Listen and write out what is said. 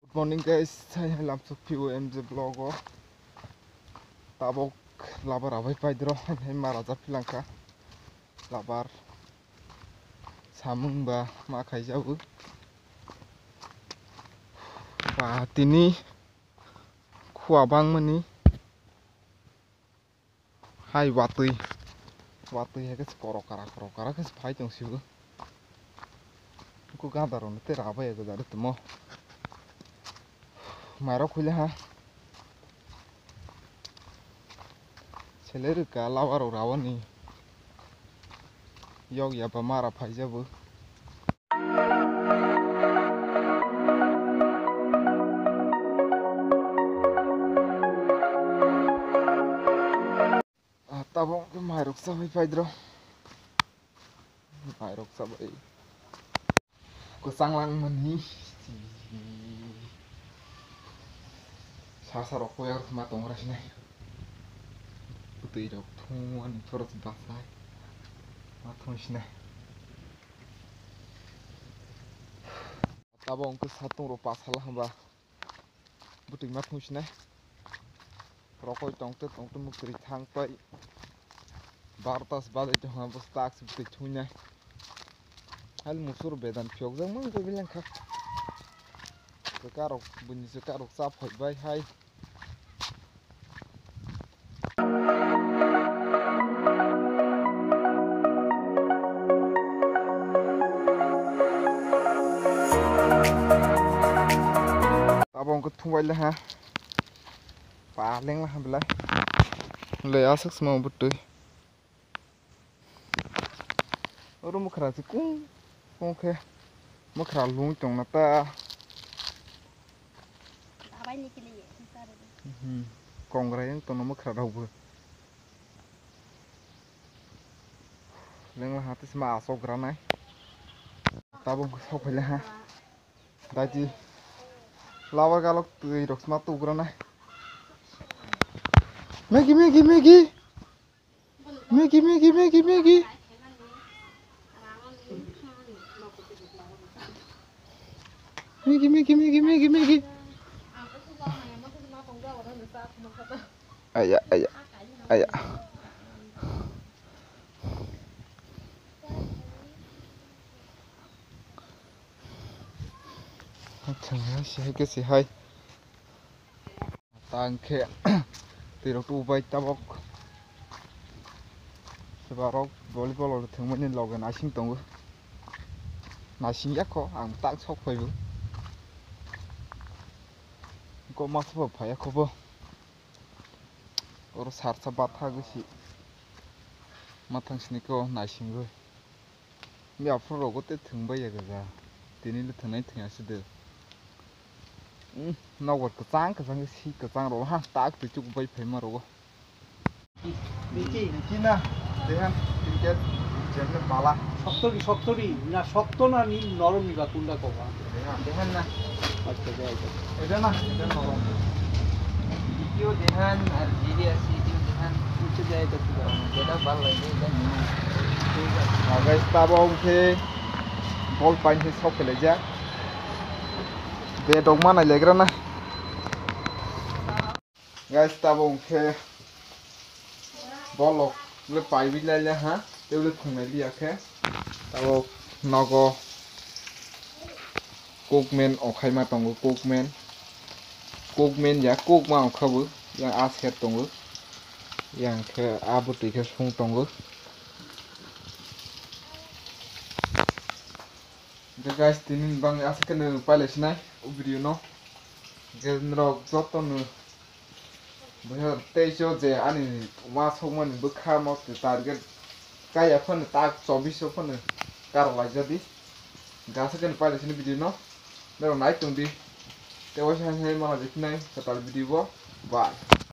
Good morning guys, saya langsung POMJ vlog. Tabok labar abai paidro, hai maraja pilangka. Labar samung ba makai jauh. Ba tini kuabang meni. Hai watui ya kes korokara kes pai jong siu. Ku gadaro nete raba ya gadaro temo. Maro khule ha. Seler ka lawaro rawani. Yog ya ba mara pai jabu. Tabong ke mairok sabai paidro. Mairok sabai. Kusanglang meni. Sasarok ko yar matong ras nai. Putih dok tuan terus basai. Matong sini. Tabong ke satu rupa salah hamba. Putih matong sini. Rokok tong tu mukri thang pai. Bartas bade tu hamba stak seperti tunya. Hal musur bedan piok jang mang ko bilang kah. Sekarang bunyi sekarang sap hai hai. Tabong ke thumbai lah ha. Paling lah belai. Le asak semua betul. Orang mukra si kung ke mukra lung tong nata. Kongrai yang tong mukra dah Leng lah hati semua asok geranai. Tabung ke sok lah ha. Daji lawar kalau tu irok semua tu geranai. Maggi. Ayah. Chẳng hay cái gì hay. Tang khe tirok tu bai tabok. Sebarok volleyball or thingman in logan asing tongu. Nasing yakko ang tak sok pai bu. Ko masbo phaya khobo. Or sarsa batha gisi. Matang sini ko nasing go. Mi afro rogo te thingbai ya ga. Tini le thanai thing aside. Nawat kecang si kecang roh ha tak tu bai phai ma rogo. Niki na dehan cricket jenne bala. Shoktori na shokto na ni norom ni ba kunda ko ba. Dehan na. Acha jai to. Eda norom. Video dehan ar video dehan Acha jai to. beda bal lagi dan Guys tabong ke ball pain he sok le ja. Be dog mana legra na. Guys tabong ke ball le pai bi le ha. Teu le thung le dia ke. Tabong nogo cookman okhai ma tongo cookman ya cook ma okhabu yang asket tongo yang ke abuti ke sung tongo. The guys tinin bang asken palace nai video no genro joto no bhar tejo je ani ma sogman bukha mo target kaya phone tak 24 phone karwa jadi gasken palace ni video no dero nai tungdi te wa sai ma jiknai katal video bye.